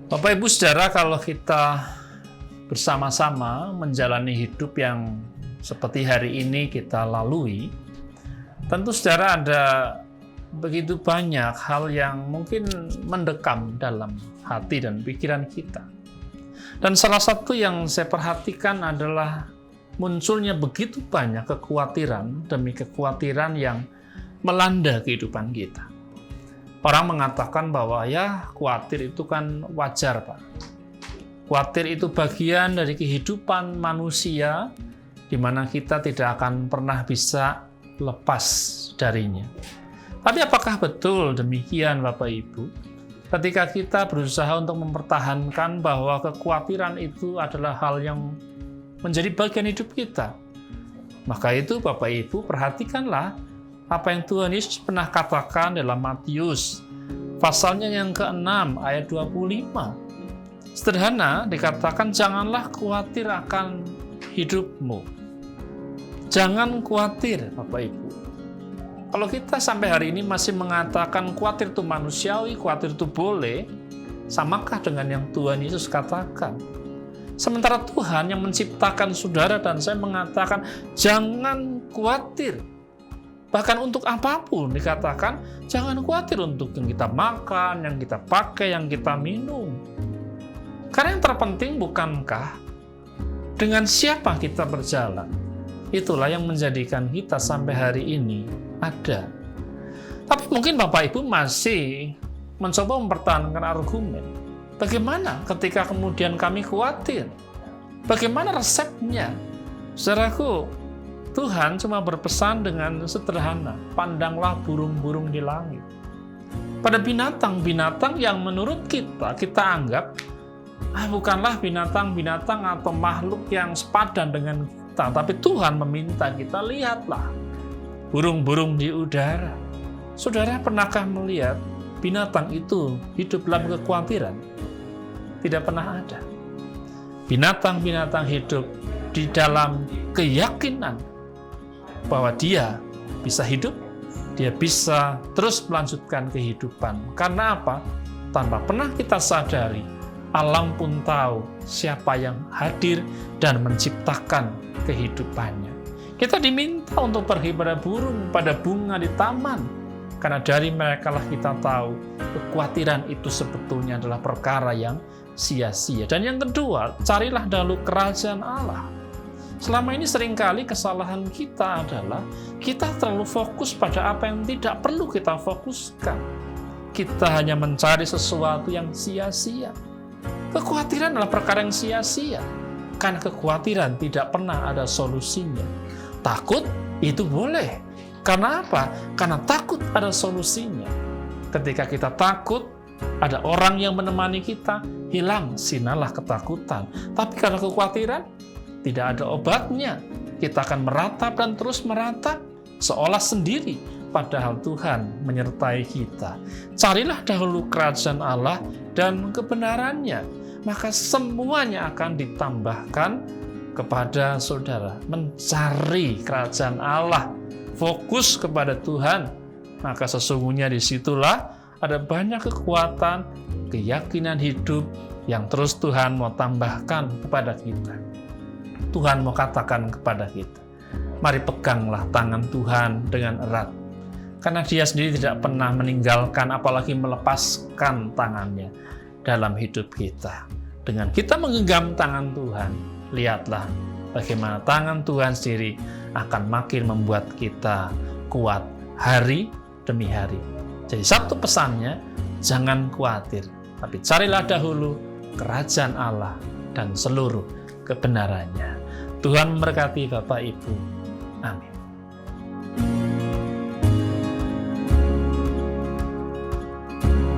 Bapak Ibu Saudara, kalau kita bersama-sama menjalani hidup yang seperti hari ini kita lalui, tentu saudara ada begitu banyak hal yang mungkin mendekam dalam hati dan pikiran kita. Dan salah satu yang saya perhatikan adalah munculnya begitu banyak kekhawatiran demi kekhawatiran yang melanda kehidupan kita. Orang mengatakan bahwa ya khawatir itu kan wajar, Pak. Khawatir itu bagian dari kehidupan manusia di mana kita tidak akan pernah bisa lepas darinya. Tapi apakah betul demikian Bapak Ibu? Ketika kita berusaha untuk mempertahankan bahwa kekhawatiran itu adalah hal yang menjadi bagian hidup kita. Maka itu Bapak Ibu perhatikanlah apa yang Tuhan Yesus pernah katakan dalam Matius pasalnya yang ke-6 ayat 25. Sederhana dikatakan, janganlah khawatir akan hidupmu. Jangan khawatir Bapak Ibu. Kalau kita sampai hari ini masih mengatakan khawatir itu manusiawi, khawatir itu boleh, samakah dengan yang Tuhan Yesus katakan? Sementara Tuhan yang menciptakan saudara dan saya mengatakan jangan khawatir. Bahkan untuk apapun dikatakan, jangan khawatir untuk yang kita makan, yang kita pakai, yang kita minum. Karena yang terpenting bukankah dengan siapa kita berjalan? Itulah yang menjadikan kita sampai hari ini ada. Tapi mungkin Bapak Ibu masih mencoba mempertahankan argumen. Bagaimana ketika kemudian kami khawatir? Bagaimana resepnya? Saudaraku, Tuhan cuma berpesan dengan sederhana, pandanglah burung-burung di langit. Pada binatang-binatang yang menurut kita anggap bukanlah binatang-binatang atau makhluk yang sepadan dengan kita, tapi Tuhan meminta kita, lihatlah burung-burung di udara. Saudara pernahkah melihat binatang itu hidup dalam kekhawatiran? Tidak pernah ada. Binatang-binatang hidup di dalam keyakinan bahwa dia bisa hidup, dia bisa terus melanjutkan kehidupan. Karena apa? Tanpa pernah kita sadari, alam pun tahu siapa yang hadir dan menciptakan kehidupannya. Kita diminta untuk pergi pada burung, pada bunga di taman. Karena dari mereka lah kita tahu kekhawatiran itu sebetulnya adalah perkara yang sia-sia. Dan yang kedua, carilah dahulu kerajaan Allah. Selama ini seringkali kesalahan kita adalah kita terlalu fokus pada apa yang tidak perlu kita fokuskan. Kita hanya mencari sesuatu yang sia-sia. Kekhawatiran adalah perkara yang sia-sia. Karena kekhawatiran tidak pernah ada solusinya. Takut itu boleh. Karena apa? Karena takut ada solusinya. Ketika kita takut, ada orang yang menemani kita, hilang sinalah ketakutan. Tapi karena kekhawatiran, tidak ada obatnya. Kita akan meratap dan terus meratap seolah sendiri, padahal Tuhan menyertai kita. Carilah dahulu kerajaan Allah dan kebenarannya, maka semuanya akan ditambahkan kepada saudara. Mencari kerajaan Allah, fokus kepada Tuhan, maka sesungguhnya disitulah ada banyak kekuatan, keyakinan hidup yang terus Tuhan mau tambahkan kepada kita. Tuhan mau katakan kepada kita, mari peganglah tangan Tuhan dengan erat. Karena Dia sendiri tidak pernah meninggalkan, apalagi melepaskan tangannya dalam hidup kita. Dengan kita menggenggam tangan Tuhan, lihatlah bagaimana tangan Tuhan sendiri akan makin membuat kita kuat hari demi hari. Jadi satu pesannya, jangan khawatir, tapi carilah dahulu kerajaan Allah dan seluruh kebenarannya. Tuhan memberkati Bapak Ibu. Amin.